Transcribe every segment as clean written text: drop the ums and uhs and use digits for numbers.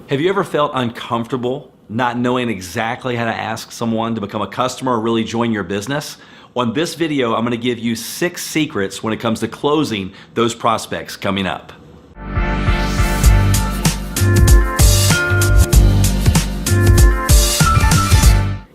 Have you ever felt uncomfortable not knowing exactly how to ask someone to become a customer or really join your business? On this video, I'm gonna give you 6 secrets when it comes to closing those prospects coming up.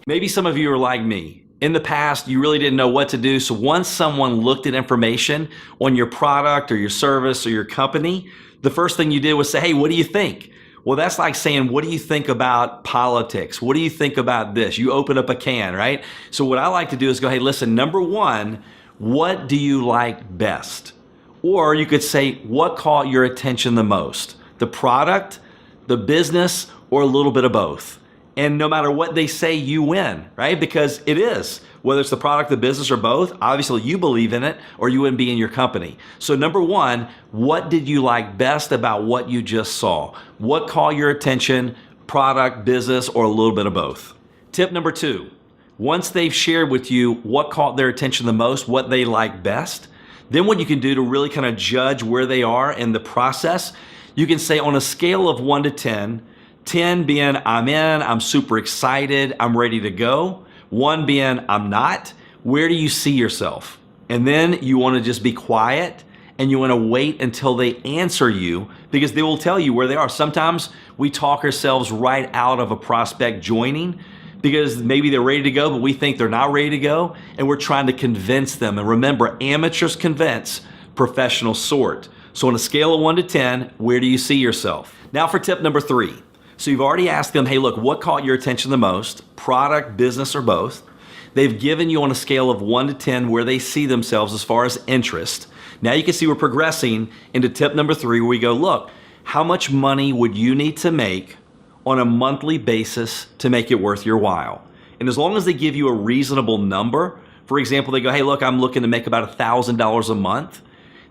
Maybe some of you are like me. In the past, you really didn't know what to do, so once someone looked at information on your product or your service or your company, the first thing you did was say, hey, what do you think? Well, that's like saying, what do you think about politics? What do you think about this? You open up a can, right? So what I like to do is go, hey, listen, number one, what do you like best? Or you could say, what caught your attention the most? The product, the business, or a little bit of both? And no matter what they say, you win, right? Because it is. Whether it's the product, the business, or both, obviously you believe in it or you wouldn't be in your company. So number one, what did you like best about what you just saw? What caught your attention, product, business, or a little bit of both? Tip number 2, once they've shared with you what caught their attention the most, what they like best, then what you can do to really kind of judge where they are in the process, you can say on a scale of 1 to 10, 10 being I'm in, I'm super excited, I'm ready to go. 1 being I'm not. Where do you see yourself? And then you want to just be quiet and you want to wait until they answer you because they will tell you where they are. Sometimes we talk ourselves right out of a prospect joining because maybe they're ready to go, but we think they're not ready to go and we're trying to convince them. And remember, amateurs convince, professionals sort. So on a scale of 1 to 10, where do you see yourself? Now for tip number 3. So you've already asked them, hey, look, what caught your attention the most? Product, business, or both? They've given you on a scale of 1 to 10 where they see themselves as far as interest. Now you can see we're progressing into tip number 3 where we go, look, how much money would you need to make on a monthly basis to make it worth your while? And as long as they give you a reasonable number, for example, they go, hey, look, I'm looking to make about $1,000 a month.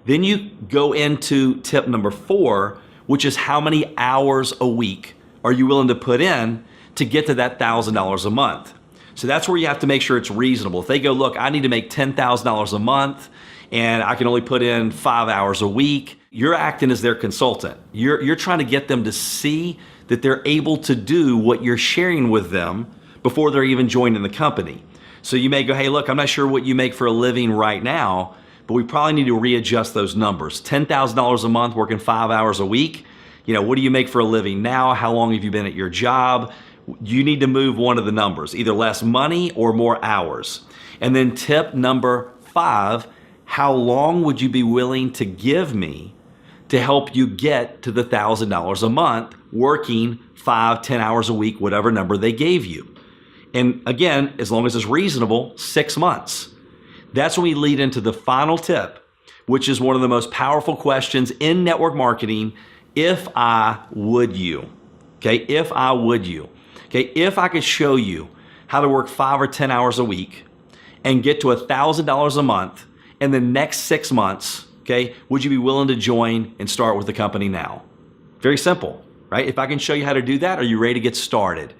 Then you go into tip number 4, which is how many hours a week are you willing to put in to get to that $1,000 a month? So that's where you have to make sure it's reasonable. If they go, look, I need to make $10,000 a month and I can only put in 5 hours a week, you're acting as their consultant. You're trying to get them to see that they're able to do what you're sharing with them before they're even joining the company. So you may go, hey, look, I'm not sure what you make for a living right now, but we probably need to readjust those numbers. $10,000 a month working 5 hours a week. You know, what do you make for a living now? How long have you been at your job? You need to move one of the numbers, either less money or more hours. And then tip number 5, how long would you be willing to give me to help you get to the $1,000 a month working 5, 10 hours a week, whatever number they gave you? And again, as long as it's reasonable, 6 months. That's when we lead into the final tip, which is one of the most powerful questions in network marketing. If I would you, okay? If I would you, okay? If I could show you how to work 5 or 10 hours a week and get to $1,000 a month in the next 6 months, okay? Would you be willing to join and start with the company now? Very simple, right? If I can show you how to do that, are you ready to get started?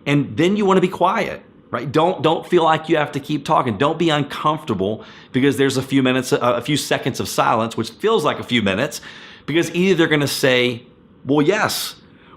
And then you want to be quiet, right? Don't feel like you have to keep talking. Don't be uncomfortable because there's a few seconds of silence, which feels like a few minutes. Because either they're gonna say, well, yes,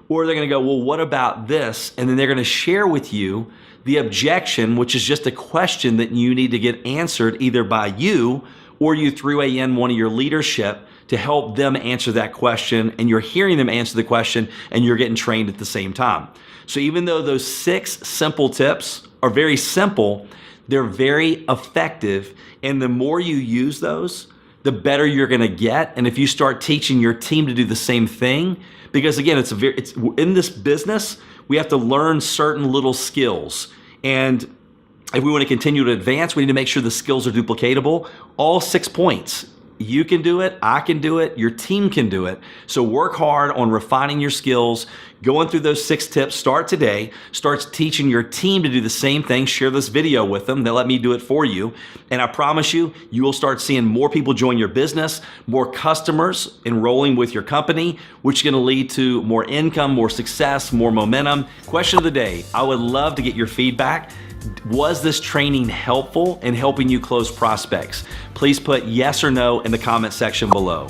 or they're gonna go, well, what about this? And then they're gonna share with you the objection, which is just a question that you need to get answered either by you or you threw in one of your leadership to help them answer that question, and you're hearing them answer the question and you're getting trained at the same time. So even though those 6 simple tips are very simple, they're very effective, and the more you use those, the better you're gonna get. And if you start teaching your team to do the same thing, because again, it's in this business, we have to learn certain little skills. And if we wanna continue to advance, we need to make sure the skills are duplicatable. All 6 points. You can do it, I can do it, your team can do it. So work hard on refining your skills, going through those 6 tips. Start today, start teaching your team to do the same thing. Share this video with them, they'll let me do it for you. And I promise you, you will start seeing more people join your business, more customers enrolling with your company, which is gonna lead to more income, more success, more momentum. Question of the day, I would love to get your feedback. Was this training helpful in helping you close prospects? Please put yes or no in the comment section below.